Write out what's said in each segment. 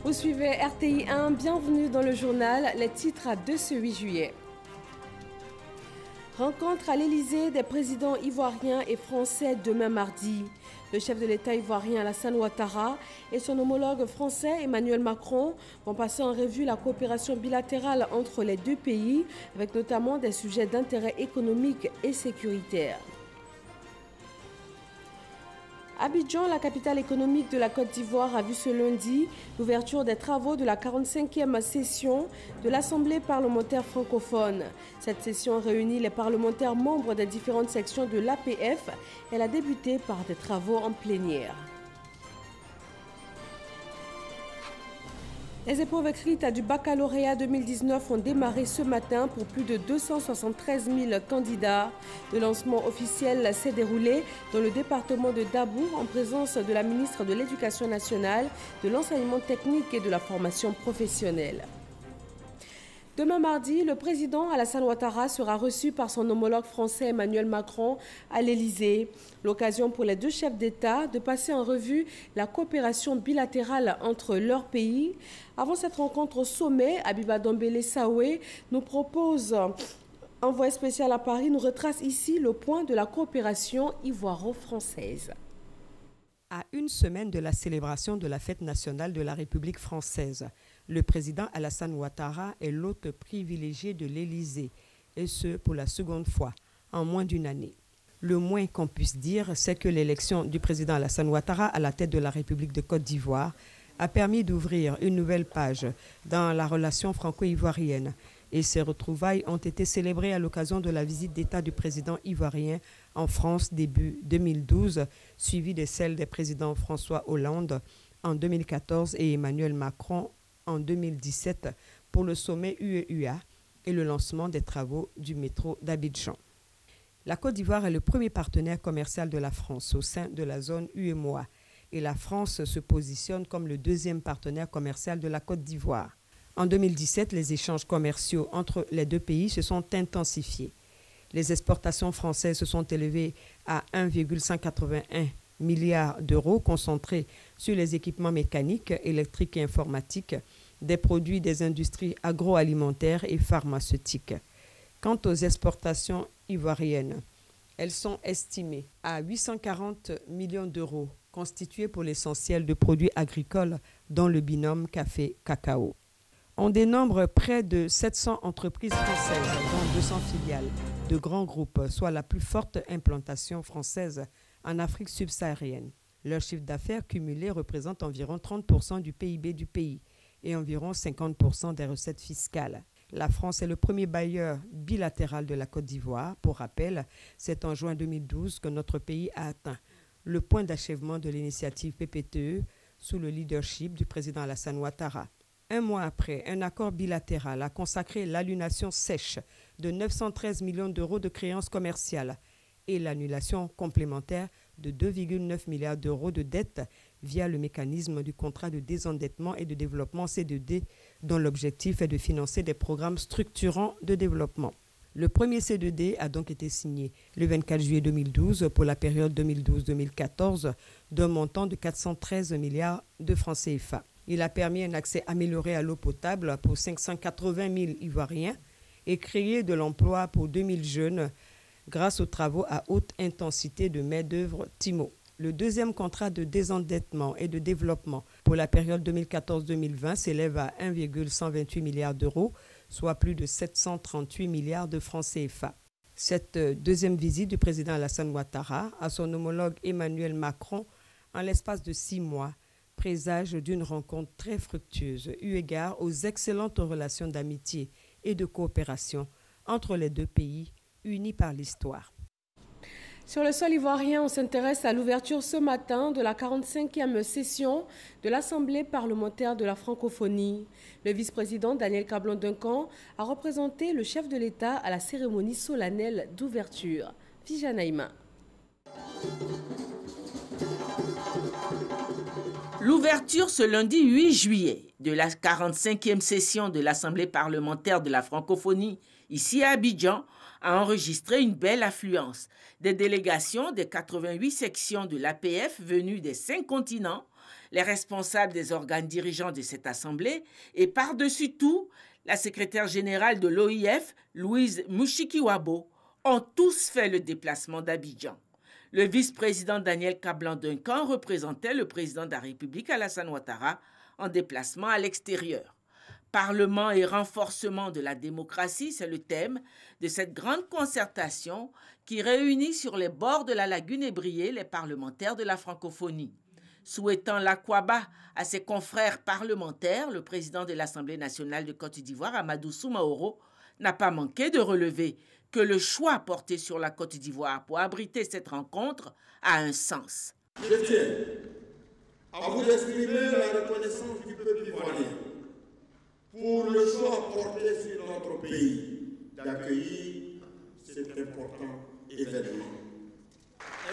Vous suivez RTI 1, bienvenue dans le journal, les titres de ce 8 juillet. Rencontre à l'Elysée des présidents ivoiriens et français demain mardi. Le chef de l'État ivoirien Alassane Ouattara et son homologue français Emmanuel Macron vont passer en revue la coopération bilatérale entre les deux pays, avec notamment des sujets d'intérêt économique et sécuritaire. Abidjan, la capitale économique de la Côte d'Ivoire, a vu ce lundi l'ouverture des travaux de la 45e session de l'Assemblée parlementaire francophone. Cette session réunit les parlementaires membres des différentes sections de l'APF. Elle a débuté par des travaux en plénière. Les épreuves écrites du baccalauréat 2019 ont démarré ce matin pour plus de 273 000 candidats. Le lancement officiel s'est déroulé dans le département de Dabour en présence de la ministre de l'Éducation nationale, de l'enseignement technique et de la formation professionnelle. Demain mardi, le président Alassane Ouattara sera reçu par son homologue français Emmanuel Macron à l'Elysée. L'occasion pour les deux chefs d'État de passer en revue la coopération bilatérale entre leurs pays. Avant cette rencontre au sommet, Abiba Dombele Saoué nous propose, envoyé spécial à Paris, nous retrace ici le point de la coopération ivoiro-française. À une semaine de la célébration de la fête nationale de la République française, le président Alassane Ouattara est l'hôte privilégié de l'Élysée, et ce pour la seconde fois en moins d'une année. Le moins qu'on puisse dire, c'est que l'élection du président Alassane Ouattara à la tête de la République de Côte d'Ivoire a permis d'ouvrir une nouvelle page dans la relation franco-ivoirienne. Et ces retrouvailles ont été célébrées à l'occasion de la visite d'État du président ivoirien en France début 2012, suivie de celle des présidents François Hollande en 2014 et Emmanuel Macron en 2017 pour le sommet UE-UA et le lancement des travaux du métro d'Abidjan. La Côte d'Ivoire est le premier partenaire commercial de la France au sein de la zone UEMOA et la France se positionne comme le deuxième partenaire commercial de la Côte d'Ivoire. En 2017, les échanges commerciaux entre les deux pays se sont intensifiés. Les exportations françaises se sont élevées à 1,181 milliard d'euros concentrés sur les équipements mécaniques, électriques et informatiques, des produits des industries agroalimentaires et pharmaceutiques. Quant aux exportations ivoiriennes, elles sont estimées à 840 millions d'euros, constituées pour l'essentiel de produits agricoles, dont le binôme café-cacao. On dénombre près de 700 entreprises françaises, dont 200 filiales de grands groupes, soit la plus forte implantation française en Afrique subsaharienne. Leur chiffre d'affaires cumulé représente environ 30% du PIB du pays et environ 50% des recettes fiscales. La France est le premier bailleur bilatéral de la Côte d'Ivoire. Pour rappel, c'est en juin 2012 que notre pays a atteint le point d'achèvement de l'initiative PPTE sous le leadership du président Alassane Ouattara. Un mois après, un accord bilatéral a consacré l'annulation sèche de 913 millions d'euros de créances commerciales et l'annulation complémentaire de 2,9 milliards d'euros de dettes via le mécanisme du contrat de désendettement et de développement C2D, dont l'objectif est de financer des programmes structurants de développement. Le premier C2D a donc été signé le 24 juillet 2012 pour la période 2012-2014 d'un montant de 413 milliards de francs CFA. Il a permis un accès amélioré à l'eau potable pour 580 000 Ivoiriens et créé de l'emploi pour 2000 jeunes grâce aux travaux à haute intensité de main-d'œuvre TIMO. Le deuxième contrat de désendettement et de développement pour la période 2014-2020 s'élève à 1,128 milliards d'euros, soit plus de 738 milliards de francs CFA. Cette deuxième visite du président Alassane Ouattara à son homologue Emmanuel Macron en l'espace de 6 mois présage d'une rencontre très fructueuse eu égard aux excellentes relations d'amitié et de coopération entre les deux pays unis par l'histoire. Sur le sol ivoirien, on s'intéresse à l'ouverture ce matin de la 45e session de l'Assemblée parlementaire de la francophonie. Le vice-président Daniel Cablon-Duncan a représenté le chef de l'État à la cérémonie solennelle d'ouverture. Fijanaïma. L'ouverture ce lundi 8 juillet de la 45e session de l'Assemblée parlementaire de la francophonie, ici à Abidjan, a enregistré une belle affluence. Des délégations des 88 sections de l'APF venues des 5 continents, les responsables des organes dirigeants de cette assemblée et par-dessus tout, la secrétaire générale de l'OIF, Louise Mushikiwabo, ont tous fait le déplacement d'Abidjan. Le vice-président Daniel Kablan-Duncan représentait le président de la République Alassane Ouattara en déplacement à l'extérieur. Parlement et renforcement de la démocratie, c'est le thème de cette grande concertation qui réunit sur les bords de la lagune Ébrié les parlementaires de la francophonie. Souhaitant l'aquaba à ses confrères parlementaires, le président de l'Assemblée nationale de Côte d'Ivoire, Amadou Soumaoro, n'a pas manqué de relever que le choix porté sur la Côte d'Ivoire pour abriter cette rencontre a un sens. Je tiens à vous exprimer la reconnaissance du peuple ivoirien pour le choix porté sur notre pays d'accueillir cet important événement.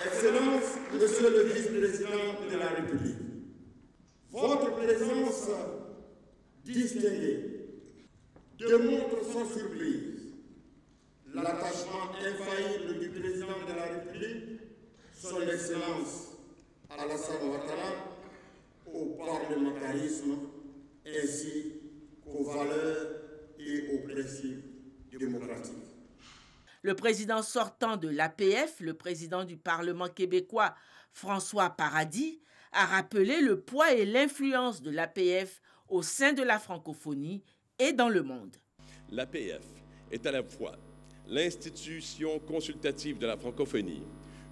Excellence, Monsieur le vice-président de la République, votre présence distinguée démontre sans surprise l'attachement infaillible du président de la République, son Excellence Alassane Ouattara, au parlementarisme ainsi qu'aux valeurs et aux principes démocratiques. Le président sortant de l'APF, le président du Parlement québécois, François Paradis, a rappelé le poids et l'influence de l'APF au sein de la francophonie et dans le monde. L'APF est à la fois l'institution consultative de la francophonie,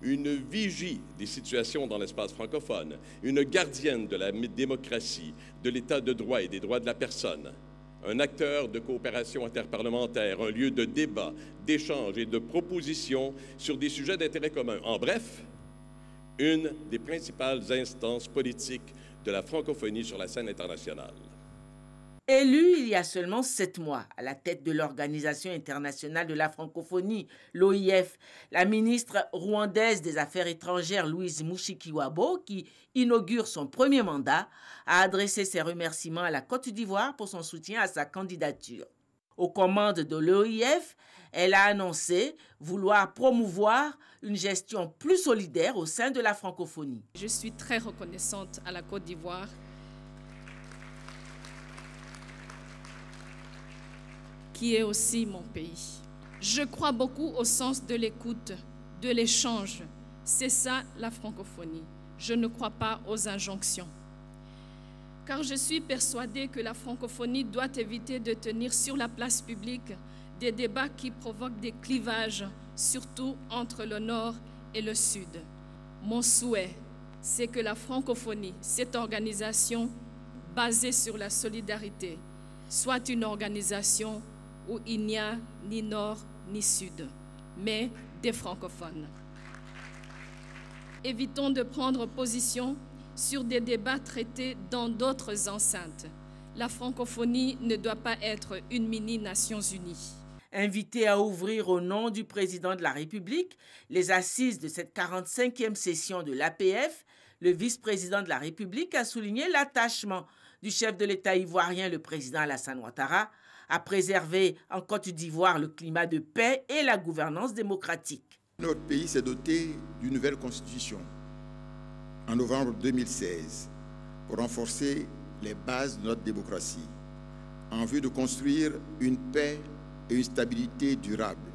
une vigie des situations dans l'espace francophone, une gardienne de la démocratie, de l'état de droit et des droits de la personne, un acteur de coopération interparlementaire, un lieu de débat, d'échange et de proposition sur des sujets d'intérêt commun. En bref, une des principales instances politiques de la francophonie sur la scène internationale. Élue il y a seulement 7 mois à la tête de l'Organisation internationale de la francophonie, l'OIF, la ministre rwandaise des Affaires étrangères Louise Mushikiwabo, qui inaugure son premier mandat, a adressé ses remerciements à la Côte d'Ivoire pour son soutien à sa candidature. Aux commandes de l'OIF, elle a annoncé vouloir promouvoir une gestion plus solidaire au sein de la francophonie. Je suis très reconnaissante à la Côte d'Ivoire qui est aussi mon pays. Je crois beaucoup au sens de l'écoute, de l'échange. C'est ça la francophonie. Je ne crois pas aux injonctions. Car je suis persuadée que la francophonie doit éviter de tenir sur la place publique des débats qui provoquent des clivages, surtout entre le Nord et le Sud. Mon souhait, c'est que la francophonie, cette organisation basée sur la solidarité, soit une organisation où il n'y a ni Nord ni Sud, mais des francophones. Évitons de prendre position sur des débats traités dans d'autres enceintes. La francophonie ne doit pas être une mini-Nations Unies. Invité à ouvrir au nom du président de la République les assises de cette 45e session de l'APF, le vice-président de la République a souligné l'attachement du chef de l'État ivoirien, le président Alassane Ouattara, à préserver en Côte d'Ivoire le climat de paix et la gouvernance démocratique. Notre pays s'est doté d'une nouvelle constitution en novembre 2016 pour renforcer les bases de notre démocratie en vue de construire une paix et une stabilité durable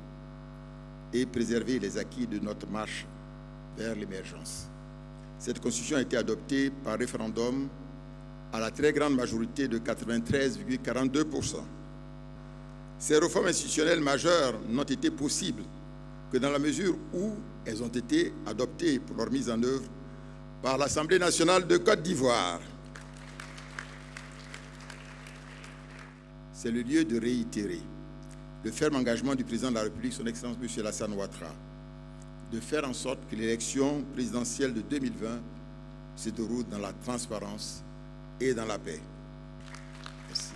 et préserver les acquis de notre marche vers l'émergence. Cette constitution a été adoptée par référendum à la très grande majorité de 93,42%. Ces réformes institutionnelles majeures n'ont été possibles que dans la mesure où elles ont été adoptées pour leur mise en œuvre par l'Assemblée nationale de Côte d'Ivoire. C'est le lieu de réitérer le ferme engagement du président de la République, son Excellence M. Alassane Ouattara, de faire en sorte que l'élection présidentielle de 2020 se déroule dans la transparence et dans la paix. Merci.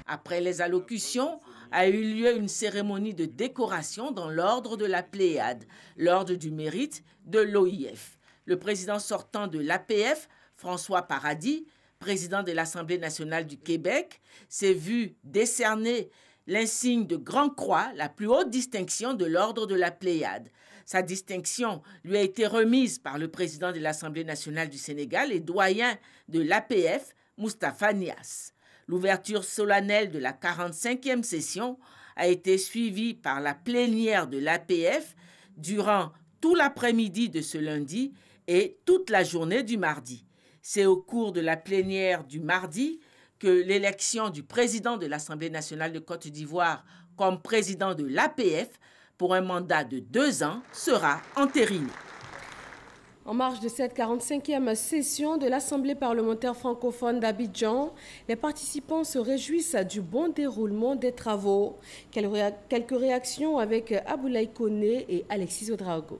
Après les allocutions, a eu lieu une cérémonie de décoration dans l'ordre de la Pléiade, l'ordre du mérite de l'OIF. Le président sortant de l'APF, François Paradis, président de l'Assemblée nationale du Québec, s'est vu décerner l'insigne de Grande Croix, la plus haute distinction de l'ordre de la Pléiade. Sa distinction lui a été remise par le président de l'Assemblée nationale du Sénégal et doyen de l'APF, Moustapha Niasse. L'ouverture solennelle de la 45e session a été suivie par la plénière de l'APF durant tout l'après-midi de ce lundi et toute la journée du mardi. C'est au cours de la plénière du mardi que l'élection du président de l'Assemblée nationale de Côte d'Ivoire comme président de l'APF pour un mandat de 2 ans sera entérinée. En marge de cette 45e session de l'Assemblée parlementaire francophone d'Abidjan, les participants se réjouissent du bon déroulement des travaux. Quelques réactions avec Aboulaye Koné et Alexis Ouedraogo.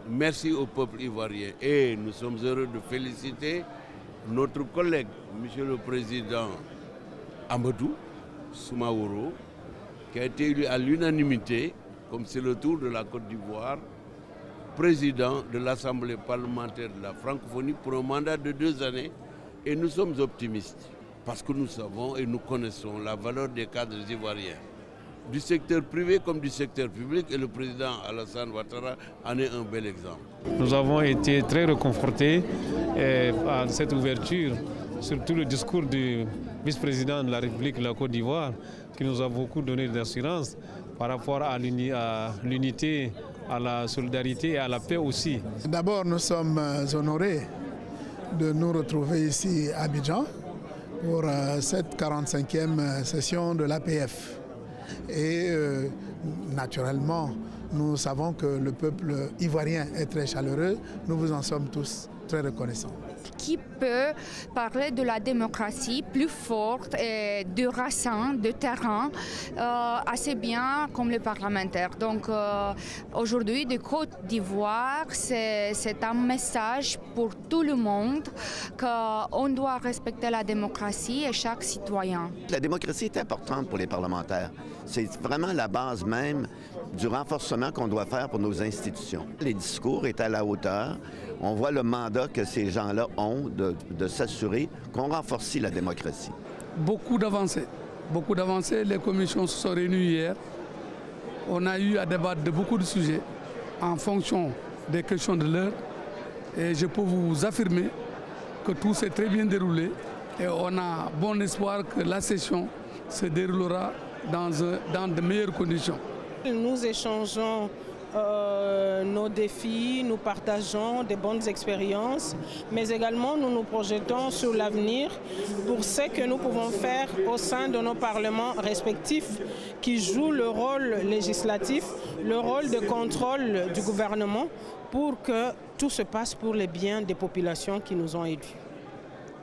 Merci au peuple ivoirien et nous sommes heureux de féliciter notre collègue, Monsieur le Président Amadou Soumaoro, qui a été élu à l'unanimité, comme c'est le tour de la Côte d'Ivoire, président de l'Assemblée parlementaire de la francophonie pour un mandat de 2 années. Et nous sommes optimistes parce que nous savons et nous connaissons la valeur des cadres ivoiriens, du secteur privé comme du secteur public, et le président Alassane Ouattara en est un bel exemple. Nous avons été très réconfortés à cette ouverture, surtout le discours du vice-président de la République de la Côte d'Ivoire, qui nous a beaucoup donné d'assurance par rapport à l'unité, à la solidarité et à la paix aussi. D'abord, nous sommes honorés de nous retrouver ici à Abidjan pour cette 45e session de l'APF. Et naturellement, nous savons que le peuple ivoirien est très chaleureux. Nous vous en sommes tous très reconnaissants. Qui peut parler de la démocratie plus forte et de racine, de terrain, assez bien comme les parlementaires. Donc aujourd'hui, de Côte d'Ivoire, c'est un message pour tout le monde qu'on doit respecter la démocratie et chaque citoyen. La démocratie est importante pour les parlementaires. C'est vraiment la base même du renforcement qu'on doit faire pour nos institutions. Les discours est à la hauteur. On voit le mandat que ces gens-là ont de s'assurer qu'on renforce la démocratie. Beaucoup d'avancées. Beaucoup d'avancées. Les commissions se sont réunies hier. On a eu à débattre de beaucoup de sujets en fonction des questions de l'heure. Et je peux vous affirmer que tout s'est très bien déroulé. Et on a bon espoir que la session se déroulera dans de meilleures conditions. Nous échangeons nos défis, nous partageons des bonnes expériences, mais également nous nous projetons sur l'avenir pour ce que nous pouvons faire au sein de nos parlements respectifs qui jouent le rôle législatif, le rôle de contrôle du gouvernement pour que tout se passe pour le bien des populations qui nous ont élus.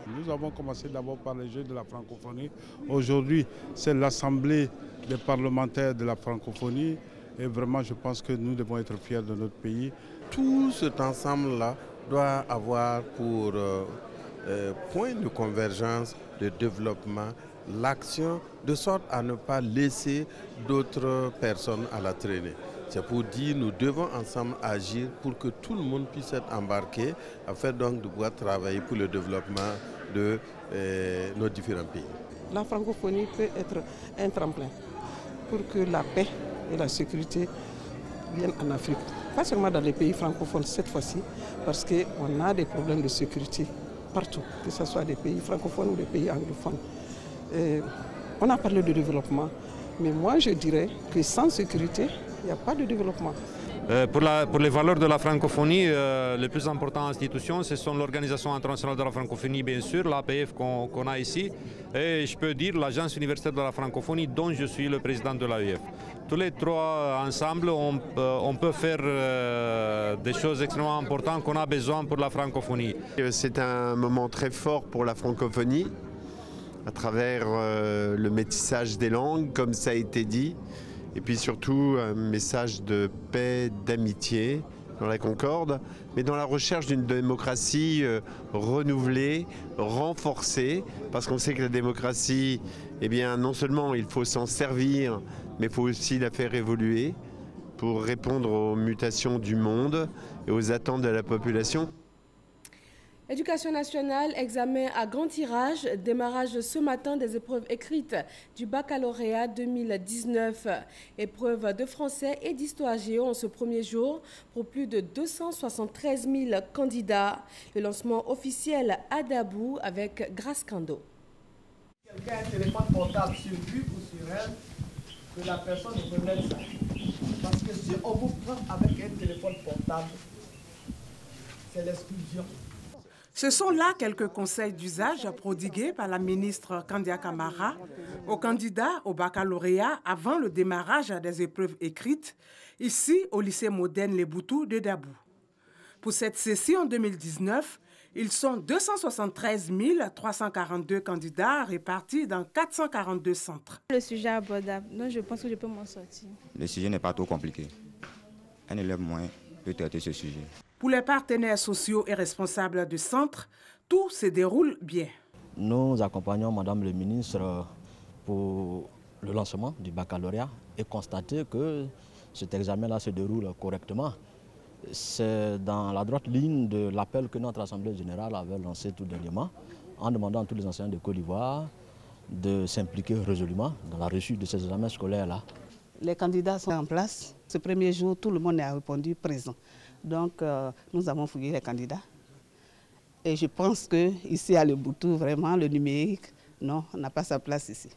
Nous avons commencé d'abord par les Jeux de la francophonie. Aujourd'hui, c'est l'Assemblée des parlementaires de la francophonie. Et vraiment, je pense que nous devons être fiers de notre pays. Tout cet ensemble-là doit avoir pour point de convergence de développement l'action, de sorte à ne pas laisser d'autres personnes à la traînée. C'est pour dire que nous devons ensemble agir pour que tout le monde puisse être embarqué, afin donc de pouvoir travailler pour le développement de nos différents pays. La francophonie peut être un tremplin pour que la paix et la sécurité viennent en Afrique. Pas seulement dans les pays francophones cette fois-ci, parce qu'on a des problèmes de sécurité partout, que ce soit des pays francophones ou des pays anglophones. On a parlé de développement, mais moi je dirais que sans sécurité, il n'y a pas de développement. Pour les valeurs de la francophonie, les plus importantes institutions, ce sont l'Organisation internationale de la francophonie, bien sûr, l'APF qu'on a ici, et je peux dire l'Agence universitaire de la francophonie, dont je suis le président de l'AEF. Tous les trois ensemble, on peut faire des choses extrêmement importantes qu'on a besoin pour la francophonie. C'est un moment très fort pour la francophonie, à travers le métissage des langues, comme ça a été dit. Et puis surtout un message de paix, d'amitié dans la concorde, mais dans la recherche d'une démocratie renouvelée, renforcée, parce qu'on sait que la démocratie, eh bien, non seulement il faut s'en servir, mais il faut aussi la faire évoluer. pour répondre aux mutations du monde et aux attentes de la population. Éducation nationale, examen à grand tirage, démarrage ce matin des épreuves écrites du baccalauréat 2019. Épreuves de français et d'histoire géo en ce premier jour pour plus de 273 000 candidats. Le lancement officiel à Dabou avec Grace Kando. Quelqu'un a un téléphone portable sur lui ou sur elle, que la personne reconnaît ça. Parce que si on vous prend avec un téléphone portable, c'est l'exclusion. Ce sont là quelques conseils d'usage prodigués par la ministre Kandia Camara aux candidats au baccalauréat avant le démarrage des épreuves écrites, ici au lycée moderne Les Boutous de Dabou. Pour cette session 2019, ils sont 273 342 candidats répartis dans 442 centres. Le sujet est abordable, donc je pense que je peux m'en sortir. Le sujet n'est pas trop compliqué. Un élève moyen peut traiter ce sujet. Pour les partenaires sociaux et responsables du centre, tout se déroule bien. Nous accompagnons Madame le ministre pour le lancement du baccalauréat et constater que cet examen-là se déroule correctement. C'est dans la droite ligne de l'appel que notre Assemblée générale avait lancé tout dernièrement en demandant à tous les enseignants de Côte d'Ivoire de s'impliquer résolument dans la réussite de ces examens scolaires-là. Les candidats sont en place. Ce premier jour, tout le monde a répondu présent. Donc, nous avons fouillé les candidats. Et je pense qu'ici à Le Boutou, vraiment, le numérique, non, n'a pas sa place ici.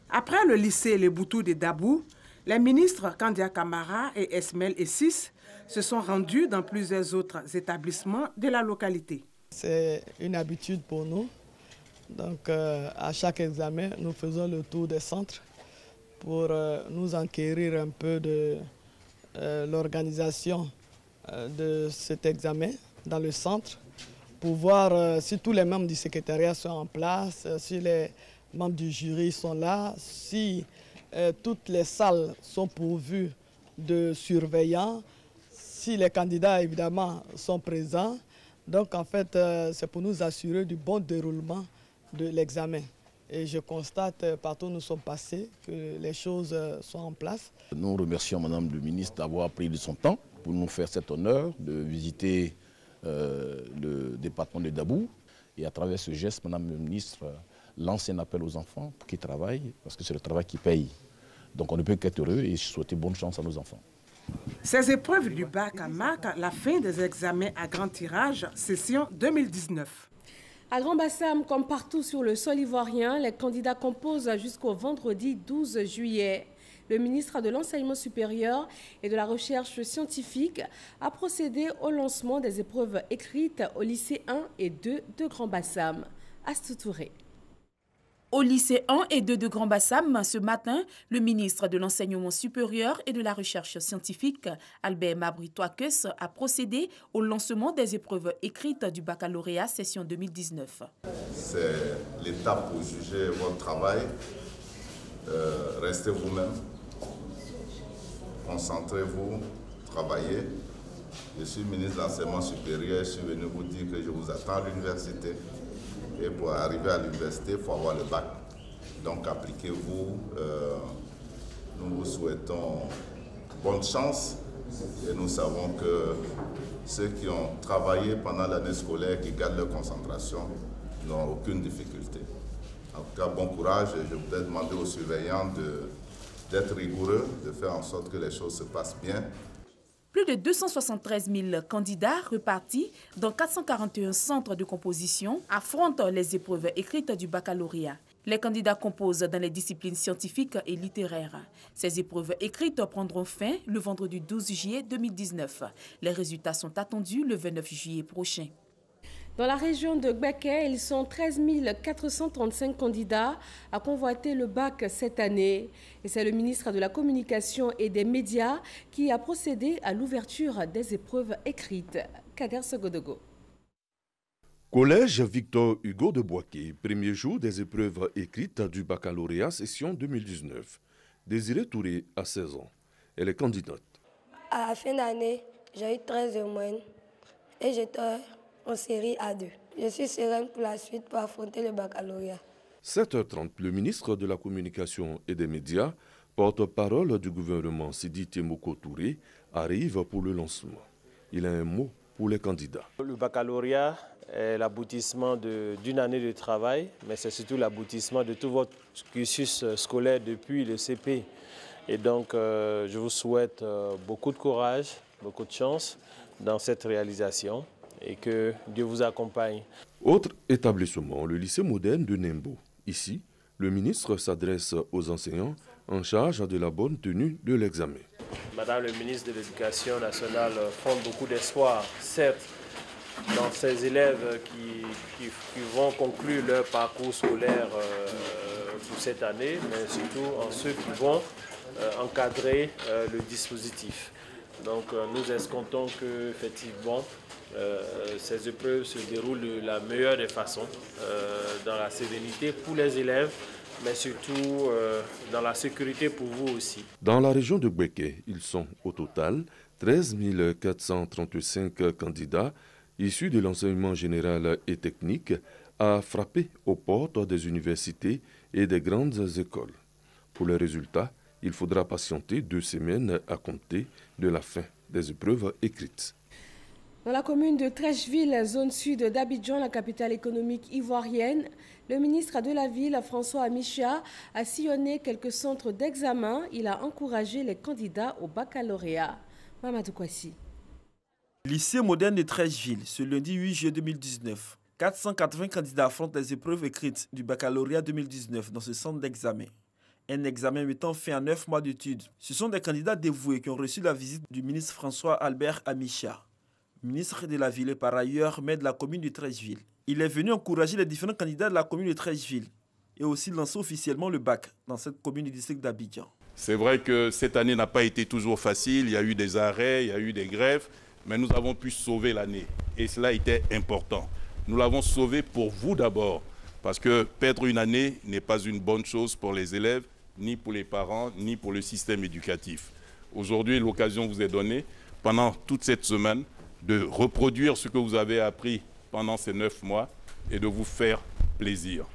Après le lycée Les Boutous de Dabou, les ministres Kandia Camara et Esmel Essis se sont rendus dans plusieurs autres établissements de la localité. C'est une habitude pour nous. Donc, à chaque examen, nous faisons le tour des centres pour nous enquérir un peu de l'organisation de cet examen dans le centre, pour voir si tous les membres du secrétariat sont en place, si les membres du jury sont là, si toutes les salles sont pourvues de surveillants, si les candidats évidemment sont présents. Donc en fait, c'est pour nous assurer du bon déroulement de l'examen. Et je constate partout où nous sommes passés que les choses sont en place. Nous remercions Madame le ministre d'avoir pris de son temps pour nous faire cet honneur de visiter le département de Dabou. Et à travers ce geste, Madame le ministre lance un appel aux enfants pour qu'ils travaillent, parce que c'est le travail qui paye. Donc on ne peut qu'être heureux et souhaiter bonne chance à nos enfants. Ces épreuves du bac marquent la fin des examens à grand tirage, session 2019. À Grand-Bassam, comme partout sur le sol ivoirien, les candidats composent jusqu'au vendredi 12 juillet. Le ministre de l'Enseignement supérieur et de la Recherche scientifique a procédé au lancement des épreuves écrites au lycée 1 et 2 de Grand-Bassam. Astou Touré. Au lycée 1 et 2 de Grand-Bassam, ce matin, le ministre de l'Enseignement supérieur et de la Recherche scientifique, Albert Mabry-Toakes, a procédé au lancement des épreuves écrites du baccalauréat session 2019. C'est l'étape pour juger votre travail. Restez vous-même, concentrez-vous, travaillez. Je suis ministre de l'Enseignement supérieur, je suis venu vous dire que je vous attends à l'université. Et pour arriver à l'université, il faut avoir le bac. Donc appliquez-vous. Nous vous souhaitons bonne chance. Et nous savons que ceux qui ont travaillé pendant l'année scolaire, qui gardent leur concentration, n'ont aucune difficulté. En tout cas, bon courage. Et je voudrais demander aux surveillants d'être rigoureux, de faire en sorte que les choses se passent bien. Plus de 273 000 candidats repartis dans 441 centres de composition affrontent les épreuves écrites du baccalauréat. Les candidats composent dans les disciplines scientifiques et littéraires. Ces épreuves écrites prendront fin le vendredi 12 juillet 2019. Les résultats sont attendus le 29 juillet prochain. Dans la région de Gbeke, ils sont 13 435 candidats à convoiter le bac cette année. Et c'est le ministre de la Communication et des Médias qui a procédé à l'ouverture des épreuves écrites. Kader Sogodogo. Collège Victor Hugo de Boaké, premier jour des épreuves écrites du baccalauréat session 2019. Désirée Touré a 16 ans. Elle est candidate. À la fin d'année, j'ai eu 13 de moyenne et j'étais en série A2. Je suis sereine pour la suite pour affronter le baccalauréat. 7h30, le ministre de la Communication et des Médias porte-parole du gouvernement Sidi Temoko Touré, arrive pour le lancement. Il a un mot pour les candidats. Le baccalauréat est l'aboutissement d'une année de travail, mais c'est surtout l'aboutissement de tout votre cursus scolaire depuis le CP. Et donc, je vous souhaite beaucoup de courage, beaucoup de chance dans cette réalisation et que Dieu vous accompagne. Autre établissement, le lycée moderne de Nembo. Ici, le ministre s'adresse aux enseignants en charge de la bonne tenue de l'examen. Madame le ministre de l'Éducation nationale fonde beaucoup d'espoir, certes, dans ces élèves qui vont conclure leur parcours scolaire pour cette année, mais surtout en ceux qui vont encadrer le dispositif. Donc nous escomptons que effectivement ces épreuves se déroulent de la meilleure des façons, dans la sérénité pour les élèves, mais surtout dans la sécurité pour vous aussi. Dans la région de Gbeke, ils sont au total 13 435 candidats issus de l'enseignement général et technique à frapper aux portes des universités et des grandes écoles. Pour les résultats, il faudra patienter 2 semaines à compter de la fin des épreuves écrites. Dans la commune de Trècheville, zone sud d'Abidjan, la capitale économique ivoirienne, le ministre de la Ville, François Amicha, a sillonné quelques centres d'examen. Il a encouragé les candidats au baccalauréat. Mamadou Kwasi. Lycée moderne de Trècheville, ce lundi 8 juillet 2019. 480 candidats affrontent les épreuves écrites du baccalauréat 2019 dans ce centre d'examen. Un examen mettant fin à 9 mois d'études. Ce sont des candidats dévoués qui ont reçu la visite du ministre François Albert Amicha, ministre de la Ville et par ailleurs maire de la commune de Trècheville. Il est venu encourager les différents candidats de la commune de Trècheville et aussi lancer officiellement le bac dans cette commune du district d'Abidjan. C'est vrai que cette année n'a pas été toujours facile, il y a eu des arrêts, il y a eu des grèves, mais nous avons pu sauver l'année et cela était important. Nous l'avons sauvé pour vous d'abord, parce que perdre une année n'est pas une bonne chose pour les élèves, ni pour les parents, ni pour le système éducatif. Aujourd'hui, l'occasion vous est donnée, pendant toute cette semaine, de reproduire ce que vous avez appris pendant ces 9 mois et de vous faire plaisir.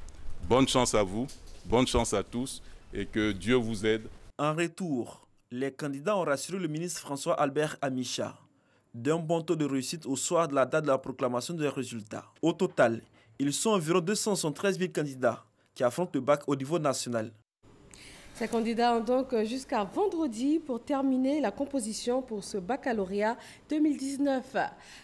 Bonne chance à vous, bonne chance à tous et que Dieu vous aide. En retour, les candidats ont rassuré le ministre François Albert Amicha d'un bon taux de réussite au soir de la date de la proclamation des résultats. Au total, ils sont environ 273 000 candidats qui affrontent le bac au niveau national. Ces candidats ont donc jusqu'à vendredi pour terminer la composition pour ce baccalauréat 2019.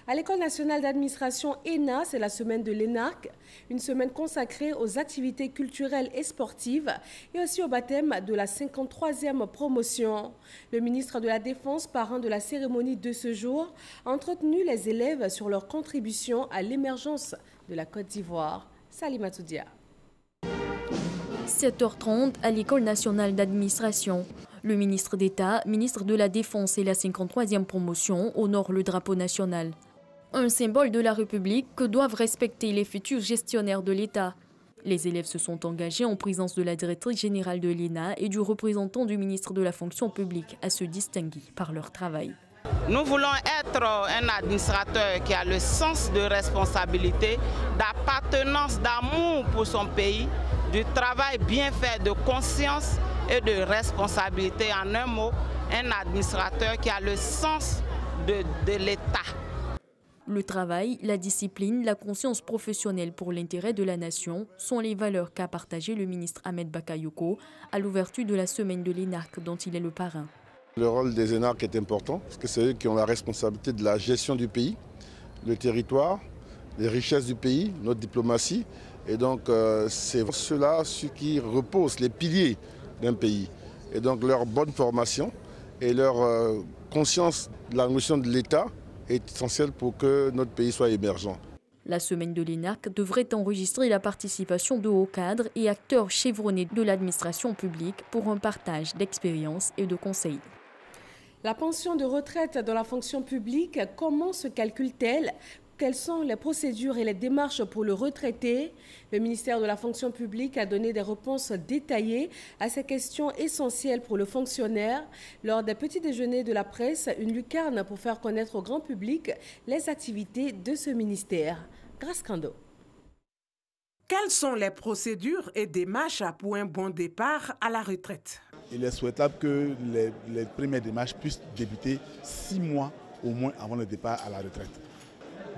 À l'École nationale d'administration ENA, c'est la semaine de l'ENARC, une semaine consacrée aux activités culturelles et sportives et aussi au baptême de la 53e promotion. Le ministre de la Défense, parrain de la cérémonie de ce jour, a entretenu les élèves sur leur contribution à l'émergence de la Côte d'Ivoire. Salima Toudia. 7h30 à l'École nationale d'administration. Le ministre d'État, ministre de la Défense et la 53e promotion honorent le drapeau national. Un symbole de la République que doivent respecter les futurs gestionnaires de l'État. Les élèves se sont engagés en présence de la directrice générale de l'ENA et du représentant du ministre de la fonction publique à se distinguer par leur travail. Nous voulons être un administrateur qui a le sens de responsabilité, d'appartenance, d'amour pour son pays, du travail bien fait, de conscience et de responsabilité. En un mot, un administrateur qui a le sens de l'État. Le travail, la discipline, la conscience professionnelle pour l'intérêt de la nation sont les valeurs qu'a partagé le ministre Ahmed Bakayoko à l'ouverture de la semaine de l'ENARC dont il est le parrain. Le rôle des ENARC est important parce que c'est eux qui ont la responsabilité de la gestion du pays, le territoire, les richesses du pays, notre diplomatie. Et donc c'est cela sur qui reposent les piliers d'un pays. Et donc leur bonne formation et leur conscience de la notion de l'État est essentielle pour que notre pays soit émergent. La semaine de l'ENARC devrait enregistrer la participation de hauts cadres et acteurs chevronnés de l'administration publique pour un partage d'expériences et de conseils. La pension de retraite dans la fonction publique, comment se calcule-t-elle ? Quelles sont les procédures et les démarches pour le retraité? Le ministère de la fonction publique a donné des réponses détaillées à ces questions essentielles pour le fonctionnaire. Lors des petits déjeuners de la presse, une lucarne pour faire connaître au grand public les activités de ce ministère. Grâce Kando. Quelles sont les procédures et démarches pour un bon départ à la retraite? il est souhaitable que les premières démarches puissent débuter 6 mois au moins avant le départ à la retraite.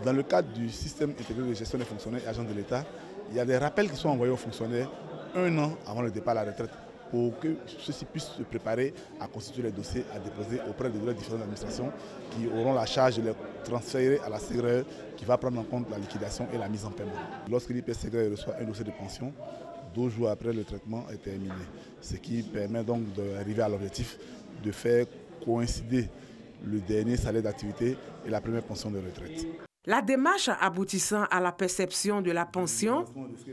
Dans le cadre du système intégré de gestion des fonctionnaires et agents de l'État, il y a des rappels qui sont envoyés aux fonctionnaires 1 an avant le départ à la retraite pour que ceux-ci puissent se préparer à constituer les dossiers à déposer auprès de leurs différentes administrations qui auront la charge de les transférer à la CRE qui va prendre en compte la liquidation et la mise en paiement. Lorsque l'IPCRE reçoit un dossier de pension, 12 jours après le traitement est terminé, ce qui permet donc d'arriver à l'objectif de faire coïncider le dernier salaire d'activité et la première pension de retraite. La démarche aboutissant à la perception de la pension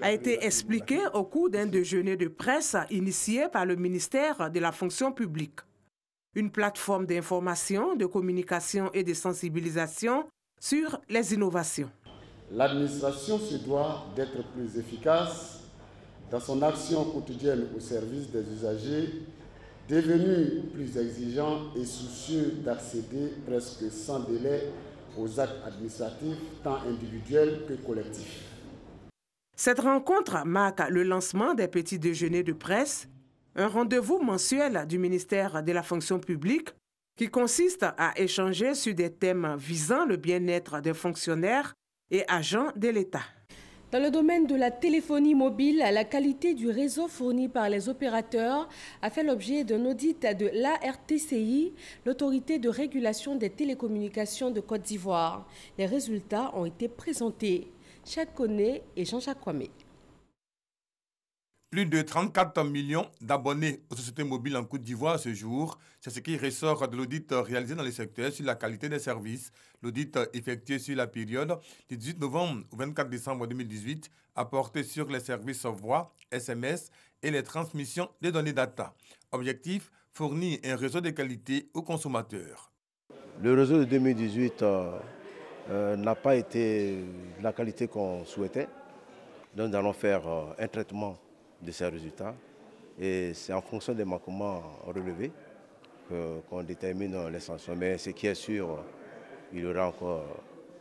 a été expliquée au cours d'un déjeuner de presse initié par le ministère de la fonction publique. Une plateforme d'information, de communication et de sensibilisation sur les innovations. L'administration se doit d'être plus efficace dans son action quotidienne au service des usagers, devenus plus exigeants et soucieux d'accéder presque sans délai aux actes administratifs, tant individuels que collectifs. Cette rencontre marque le lancement des petits déjeuners de presse, un rendez-vous mensuel du ministère de la fonction publique qui consiste à échanger sur des thèmes visant le bien-être des fonctionnaires et agents de l'État. Dans le domaine de la téléphonie mobile, la qualité du réseau fourni par les opérateurs a fait l'objet d'un audit de l'ARTCI, l'autorité de régulation des télécommunications de Côte d'Ivoire. Les résultats ont été présentés. Cheikh Koné et Jean-Jacques Kwame. Plus de 34 millions d'abonnés aux sociétés mobiles en Côte d'Ivoire à ce jour. C'est ce qui ressort de l'audit réalisé dans le secteur sur la qualité des services. L'audit effectué sur la période du 18 novembre au 24 décembre 2018 a porté sur les services voix, SMS et les transmissions des données data. Objectif, fournir un réseau de qualité aux consommateurs. Le réseau de 2018 n'a pas été de la qualité qu'on souhaitait. Donc nous allons faire un traitement de ces résultats et c'est en fonction des manquements relevés qu'on détermine les sanctions. Mais ce qui est sûr, il y aura encore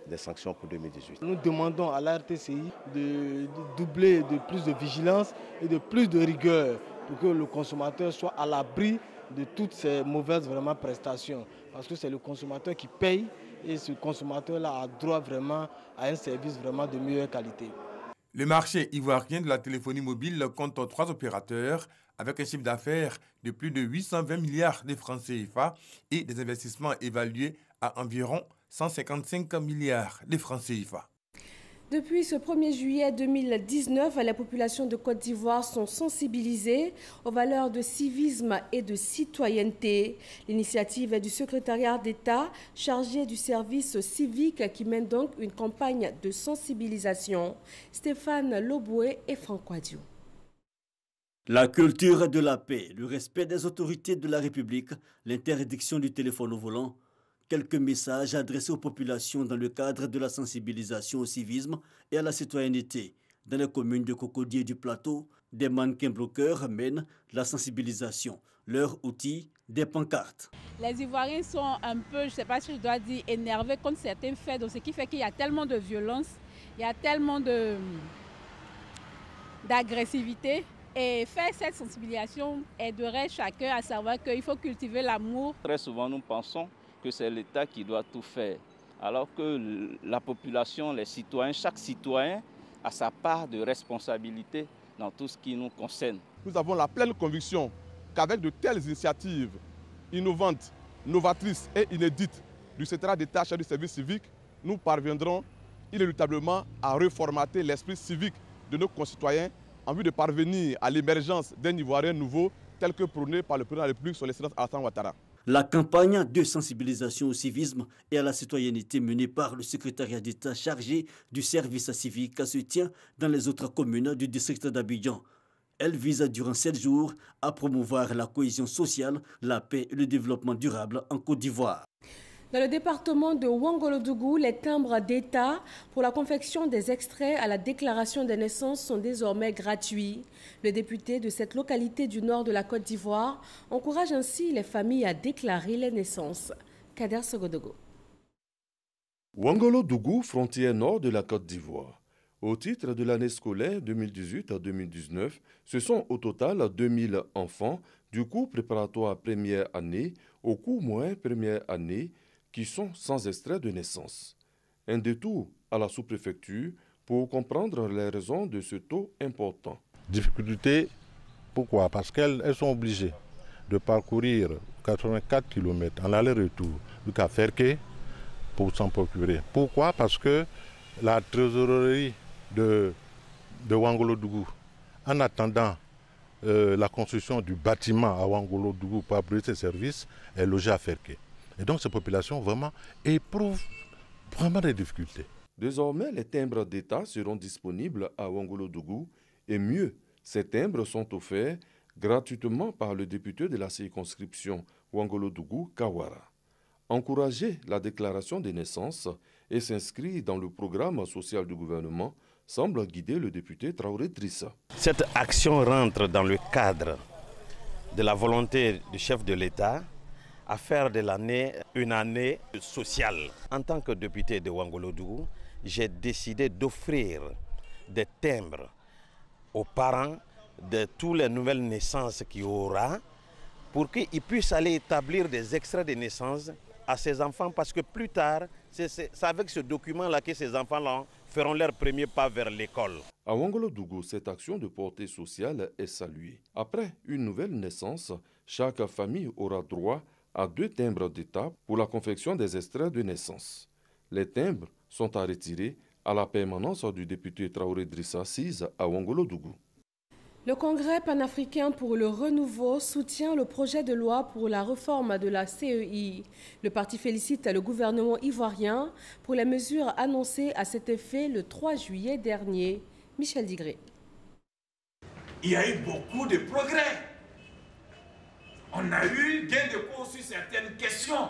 des sanctions pour 2018. Nous demandons à l'ARTCI de doubler de plus de vigilance et de plus de rigueur pour que le consommateur soit à l'abri de toutes ces mauvaises prestations. Parce que c'est le consommateur qui paye et ce consommateur-là a droit vraiment à un service vraiment de meilleure qualité. Le marché ivoirien de la téléphonie mobile compte 3 opérateurs avec un chiffre d'affaires de plus de 820 milliards de francs CFA et des investissements évalués à environ 155 milliards de francs CFA. Depuis ce 1er juillet 2019, les populations de Côte d'Ivoire sont sensibilisées aux valeurs de civisme et de citoyenneté. L'initiative est du secrétariat d'État chargé du service civique qui mène donc une campagne de sensibilisation. Stéphane Loboué et François Diou. La culture de la paix, le respect des autorités de la République, l'interdiction du téléphone au volant. Quelques messages adressés aux populations dans le cadre de la sensibilisation au civisme et à la citoyenneté. Dans les communes de Cocodié du Plateau, des mannequins bloqueurs mènent la sensibilisation. Leur outil, des pancartes. Les Ivoiriens sont un peu, je ne sais pas si je dois dire, énervés contre certains faits, donc ce qui fait qu'il y a tellement de violence, il y a tellement d'agressivité. Et faire cette sensibilisation aiderait chacun à savoir qu'il faut cultiver l'amour. Très souvent, nous pensons que c'est l'État qui doit tout faire, alors que la population, les citoyens, chaque citoyen a sa part de responsabilité dans tout ce qui nous concerne. Nous avons la pleine conviction qu'avec de telles initiatives innovantes, novatrices et inédites du secrétariat d'État chargé du service civique, nous parviendrons inéluctablement à reformater l'esprit civique de nos concitoyens en vue de parvenir à l'émergence d'un Ivoirien nouveau tel que prôné par le président de la République, son Excellence Alassane Ouattara. La campagne de sensibilisation au civisme et à la citoyenneté menée par le secrétariat d'État chargé du service civique se tient dans les autres communes du district d'Abidjan. Elle vise durant 7 jours à promouvoir la cohésion sociale, la paix et le développement durable en Côte d'Ivoire. Dans le département de Ouangolodougou, les timbres d'État pour la confection des extraits à la déclaration des naissances sont désormais gratuits. Le député de cette localité du nord de la Côte d'Ivoire encourage ainsi les familles à déclarer les naissances. Kader Sogodogo. Ouangolodougou, frontière nord de la Côte d'Ivoire. Au titre de l'année scolaire 2018 à 2019, ce sont au total 2000 enfants du cours préparatoire première année au cours moyen première année qui sont sans extrait de naissance. Un détour à la sous-préfecture pour comprendre les raisons de ce taux important. Difficulté, pourquoi? Parce qu'elles sont obligées de parcourir 84 km en aller-retour jusqu'à Ferké pour s'en procurer. Pourquoi? Parce que la trésorerie de Ouangolo-Dougou, en attendant la construction du bâtiment à Ouangolo-Dougou pour abréger ses services, est logée à Ferké. Et donc ces populations vraiment éprouvent vraiment des difficultés. Désormais, les timbres d'État seront disponibles à Ouangolo-Dougou et mieux, ces timbres sont offerts gratuitement par le député de la circonscription Ouangolo-Dougou, Kawara. Encourager la déclaration des naissances et s'inscrire dans le programme social du gouvernement semble guider le député Traoré Drissa. Cette action rentre dans le cadre de la volonté du chef de l'État à faire de l'année une année sociale. En tant que député de Ouangolo-Dougou, j'ai décidé d'offrir des timbres aux parents de toutes les nouvelles naissances qu'il y aura pour qu'ils puissent aller établir des extraits de naissance à ces enfants parce que plus tard, c'est avec ce document-là que ces enfants-là feront leur premier pas vers l'école. À Ouangolo-Dougou, cette action de portée sociale est saluée. Après une nouvelle naissance, chaque famille aura droit à 2 timbres d'État pour la confection des extraits de naissance. Les timbres sont à retirer à la permanence du député Traoré Drissa Cisse à Ouangolo-Dougou. Le Congrès panafricain pour le renouveau soutient le projet de loi pour la réforme de la CEI. Le parti félicite le gouvernement ivoirien pour les mesures annoncées à cet effet le 3 juillet dernier. Michel Digré. Il y a eu beaucoup de progrès. On a eu gain de cause sur certaines questions.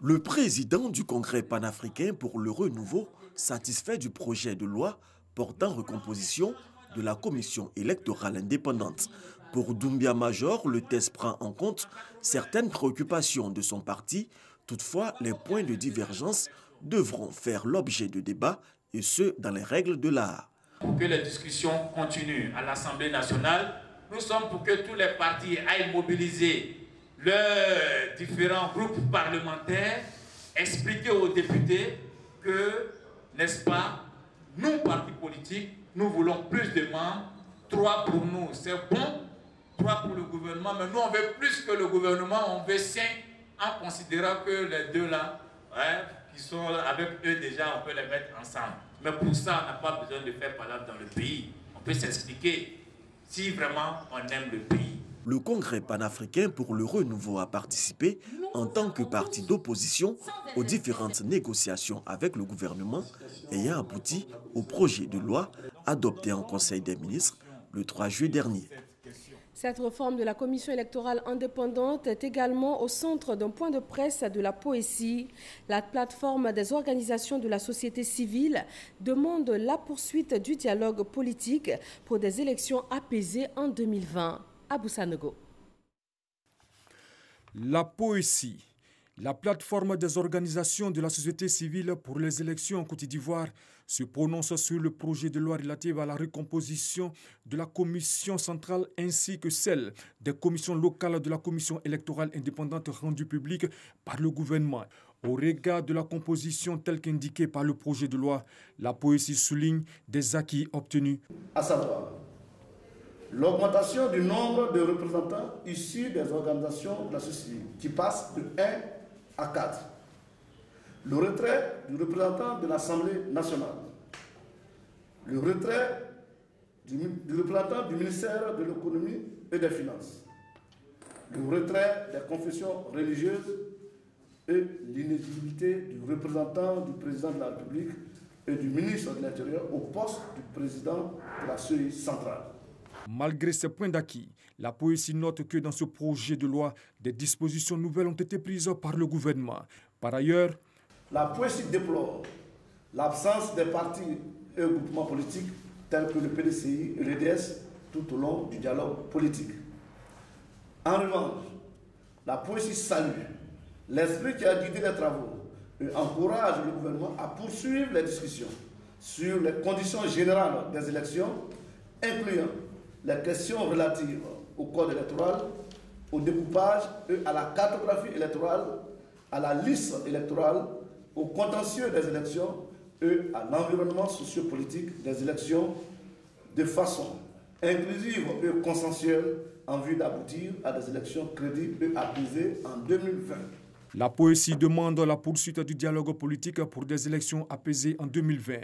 Le président du Congrès panafricain pour le renouveau, satisfait du projet de loi portant recomposition de la commission électorale indépendante. Pour Doumbia Major, le texte prend en compte certaines préoccupations de son parti. Toutefois, les points de divergence devront faire l'objet de débats, et ce, dans les règles de l'art. Pour que les discussions continuent à l'Assemblée nationale, nous sommes pour que tous les partis aillent mobiliser leurs différents groupes parlementaires, expliquer aux députés que, n'est-ce pas, nous, partis politiques, nous voulons plus de membres. 3 pour nous, c'est bon. 3 pour le gouvernement, mais nous, on veut plus que le gouvernement, on veut 5, en considérant que les 2 là, qui sont avec eux déjà, on peut les mettre ensemble. Mais pour ça, on n'a pas besoin de faire palabre dans le pays. On peut s'expliquer si vraiment on aime le pays. Le Congrès panafricain pour le renouveau a participé en tant que parti d'opposition aux différentes négociations avec le gouvernement ayant abouti au projet de loi adopté en Conseil des ministres le 3 juillet dernier. Cette réforme de la commission électorale indépendante est également au centre d'un point de presse de la Poésie. La plateforme des organisations de la société civile demande la poursuite du dialogue politique pour des élections apaisées en 2020. Abou Sanogo. La Poésie, la plateforme des organisations de la société civile pour les élections en Côte d'Ivoire, se prononce sur le projet de loi relatif à la recomposition de la commission centrale ainsi que celle des commissions locales de la commission électorale indépendante rendue publique par le gouvernement. Au regard de la composition telle qu'indiquée par le projet de loi, la Poésie souligne des acquis obtenus. À savoir, l'augmentation du nombre de représentants issus des organisations de la société civile qui passe de 1 à 4. Le retrait du représentant de l'Assemblée nationale. Le retrait du représentant du ministère de l'économie et des finances. Le retrait des confessions religieuses et l'inéligibilité du représentant du président de la République et du ministre de l'Intérieur au poste du président de la CEI centrale. Malgré ces points d'acquis, la Poésie note que dans ce projet de loi, des dispositions nouvelles ont été prises par le gouvernement. Par ailleurs, la Poésie déplore l'absence des partis et groupements politiques tels que le PDCI et l'EDS tout au long du dialogue politique. En revanche, la Poésie salue l'esprit qui a guidé les travaux et encourage le gouvernement à poursuivre les discussions sur les conditions générales des élections, incluant les questions relatives au code électoral, au découpage et à la cartographie électorale, à la liste électorale, au contentieux des élections et à l'environnement sociopolitique des élections de façon inclusive et consensuelle en vue d'aboutir à des élections crédibles et apaisées en 2020. La POECI demande la poursuite du dialogue politique pour des élections apaisées en 2020.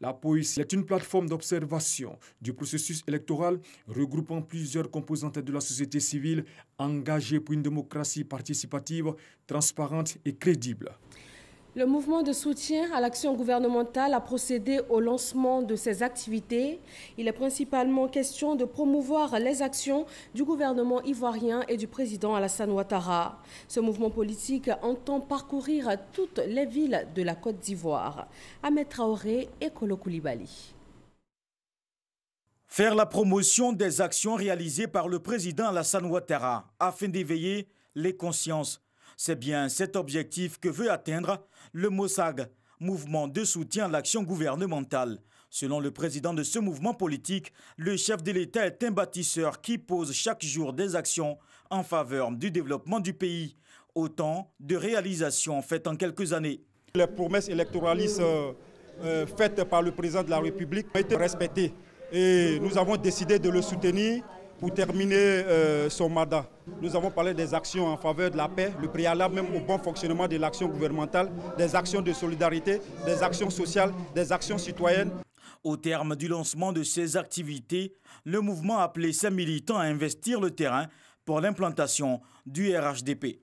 La POECI est une plateforme d'observation du processus électoral regroupant plusieurs composantes de la société civile engagées pour une démocratie participative, transparente et crédible. Le mouvement de soutien à l'action gouvernementale a procédé au lancement de ses activités. Il est principalement question de promouvoir les actions du gouvernement ivoirien et du président Alassane Ouattara. Ce mouvement politique entend parcourir toutes les villes de la Côte d'Ivoire. Ahmed Traoré et Kolo Koulibaly. Faire la promotion des actions réalisées par le président Alassane Ouattara afin d'éveiller les consciences. C'est bien cet objectif que veut atteindre le MOSAG, mouvement de soutien à l'action gouvernementale. Selon le président de ce mouvement politique, le chef de l'État est un bâtisseur qui pose chaque jour des actions en faveur du développement du pays. Autant de réalisations faites en quelques années. Les promesses électoralistes faites par le président de la République ont été respectées et nous avons décidé de le soutenir pour terminer son mandat. Nous avons parlé des actions en faveur de la paix, le préalable même au bon fonctionnement de l'action gouvernementale, des actions de solidarité, des actions sociales, des actions citoyennes. Au terme du lancement de ces activités, le mouvement a appelé ses militants à investir le terrain pour l'implantation du RHDP.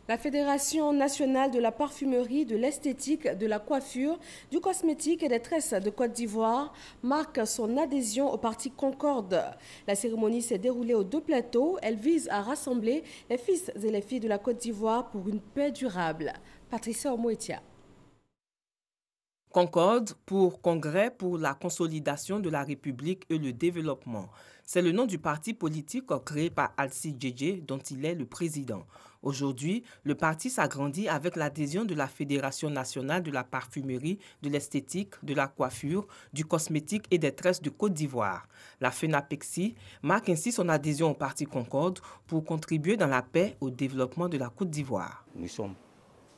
La Fédération nationale de la parfumerie, de l'esthétique, de la coiffure, du cosmétique et des tresses de Côte d'Ivoire marque son adhésion au parti Concorde. La cérémonie s'est déroulée aux deux plateaux. Elle vise à rassembler les fils et les filles de la Côte d'Ivoire pour une paix durable. Patricia Omoetia. Concorde pour Congrès pour la consolidation de la République et le développement. C'est le nom du parti politique créé par Alci Djedje, dont il est le président. Aujourd'hui, le parti s'agrandit avec l'adhésion de la Fédération nationale de la parfumerie, de l'esthétique, de la coiffure, du cosmétique et des tresses de Côte d'Ivoire. La FENAPEXI marque ainsi son adhésion au parti Concorde pour contribuer dans la paix au développement de la Côte d'Ivoire. Nous sommes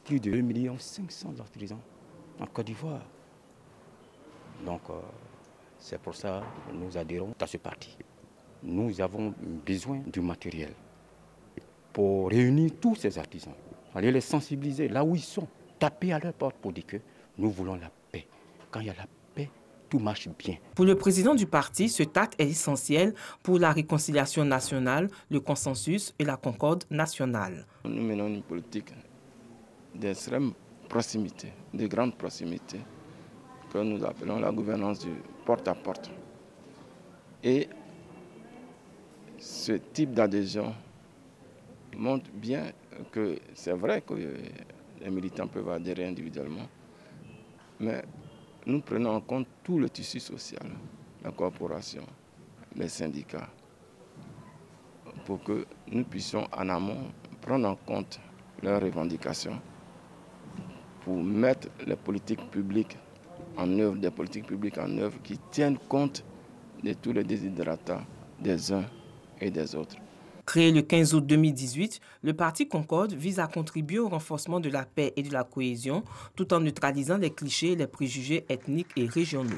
plus de 2 500 000 artisans en Côte d'Ivoire. Donc, c'est pour ça que nous adhérons à ce parti. Nous avons besoin du matériel pour réunir tous ces artisans, aller les sensibiliser là où ils sont, taper à leur porte pour dire que nous voulons la paix. Quand il y a la paix, tout marche bien. Pour le président du parti, ce acte est essentiel pour la réconciliation nationale, le consensus et la concorde nationale. Nous menons une politique d'extrême proximité, de grande proximité, que nous appelons la gouvernance du porte-à-porte. Et ce type d'adhésion montre bien que c'est vrai que les militants peuvent adhérer individuellement, mais nous prenons en compte tout le tissu social, la corporation, les syndicats, pour que nous puissions en amont prendre en compte leurs revendications pour mettre les politiques publiques en œuvre, des politiques publiques en œuvre qui tiennent compte de tous les desiderata des uns et des autres. Créé le 15 août 2018, le parti Concorde vise à contribuer au renforcement de la paix et de la cohésion, tout en neutralisant les clichés et les préjugés ethniques et régionaux.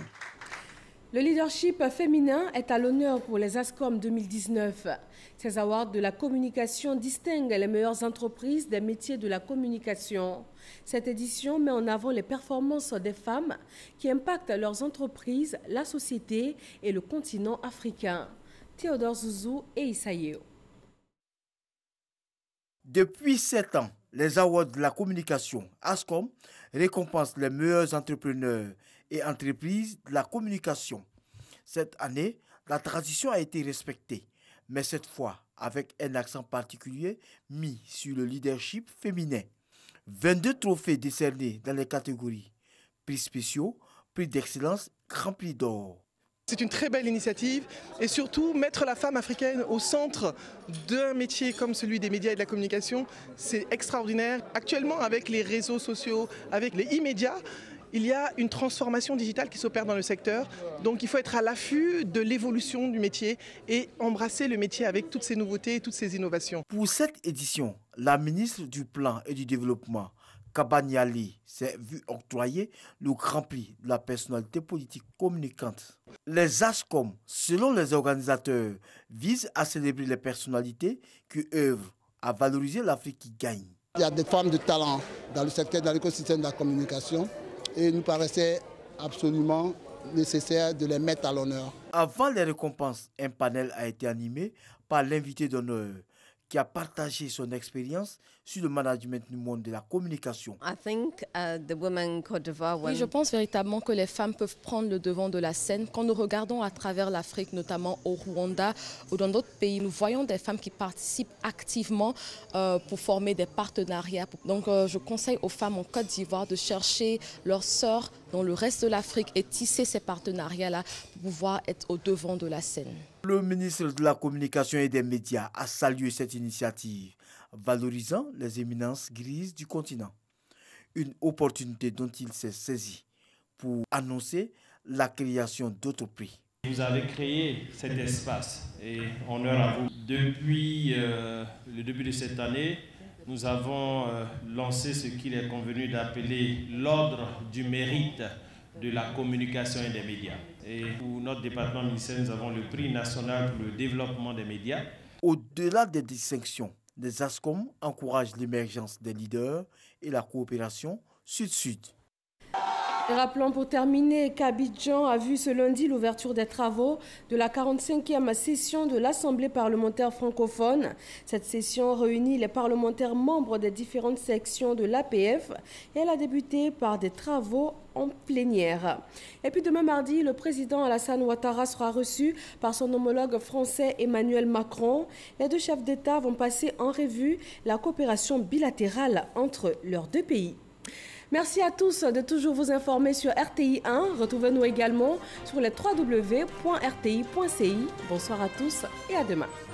Le leadership féminin est à l'honneur pour les ASCOM 2019. Ces awards de la communication distinguent les meilleures entreprises des métiers de la communication. Cette édition met en avant les performances des femmes qui impactent leurs entreprises, la société et le continent africain. Théodore Zouzou et Issaïeo. Depuis 7 ans, les awards de la communication ASCOM récompensent les meilleurs entrepreneurs et entreprises de la communication. Cette année, la tradition a été respectée, mais cette fois avec un accent particulier mis sur le leadership féminin. 22 trophées décernés dans les catégories prix spéciaux, prix d'excellence, grand prix d'or. C'est une très belle initiative et surtout mettre la femme africaine au centre d'un métier comme celui des médias et de la communication, c'est extraordinaire. Actuellement, avec les réseaux sociaux, avec les e-médias, il y a une transformation digitale qui s'opère dans le secteur. Donc il faut être à l'affût de l'évolution du métier et embrasser le métier avec toutes ces nouveautés et toutes ces innovations. Pour cette édition, la ministre du Plan et du Développement, Kabaniali, s'est vu octroyer le Grand Prix de la personnalité politique communicante. Les ASCOM, selon les organisateurs, visent à célébrer les personnalités qui œuvrent à valoriser l'Afrique qui gagne. Il y a des femmes de talent dans le secteur, dans l'écosystème de la communication et il nous paraissait absolument nécessaire de les mettre à l'honneur. Avant les récompenses, un panel a été animé par l'invité d'honneur qui a partagé son expérience sur le management du monde de la communication. Oui, je pense véritablement que les femmes peuvent prendre le devant de la scène. Quand nous regardons à travers l'Afrique, notamment au Rwanda ou dans d'autres pays, nous voyons des femmes qui participent activement pour former des partenariats. Donc je conseille aux femmes en Côte d'Ivoire de chercher leurs sœurs dans le reste de l'Afrique et tisser ces partenariats-là pour pouvoir être au devant de la scène. Le ministre de la Communication et des Médias a salué cette initiative, valorisant les éminences grises du continent. Une opportunité dont il s'est saisi pour annoncer la création d'autres prix. Vous avez créé cet espace et honneur à vous. Depuis le début de cette année, nous avons lancé ce qu'il est convenu d'appeler l'ordre du mérite de la communication et des médias. Et pour notre département ministériel, nous avons le prix national pour le développement des médias. Au-delà des distinctions, les ASCOM encouragent l'émergence des leaders et la coopération sud-sud. Rappelons pour terminer qu'Abidjan a vu ce lundi l'ouverture des travaux de la 45e session de l'Assemblée parlementaire francophone. Cette session réunit les parlementaires membres des différentes sections de l'APF et elle a débuté par des travaux en plénière. Et puis demain mardi, le président Alassane Ouattara sera reçu par son homologue français Emmanuel Macron. Les deux chefs d'État vont passer en revue la coopération bilatérale entre leurs deux pays. Merci à tous de toujours vous informer sur RTI 1. Retrouvez-nous également sur les www.rti.ci. Bonsoir à tous et à demain.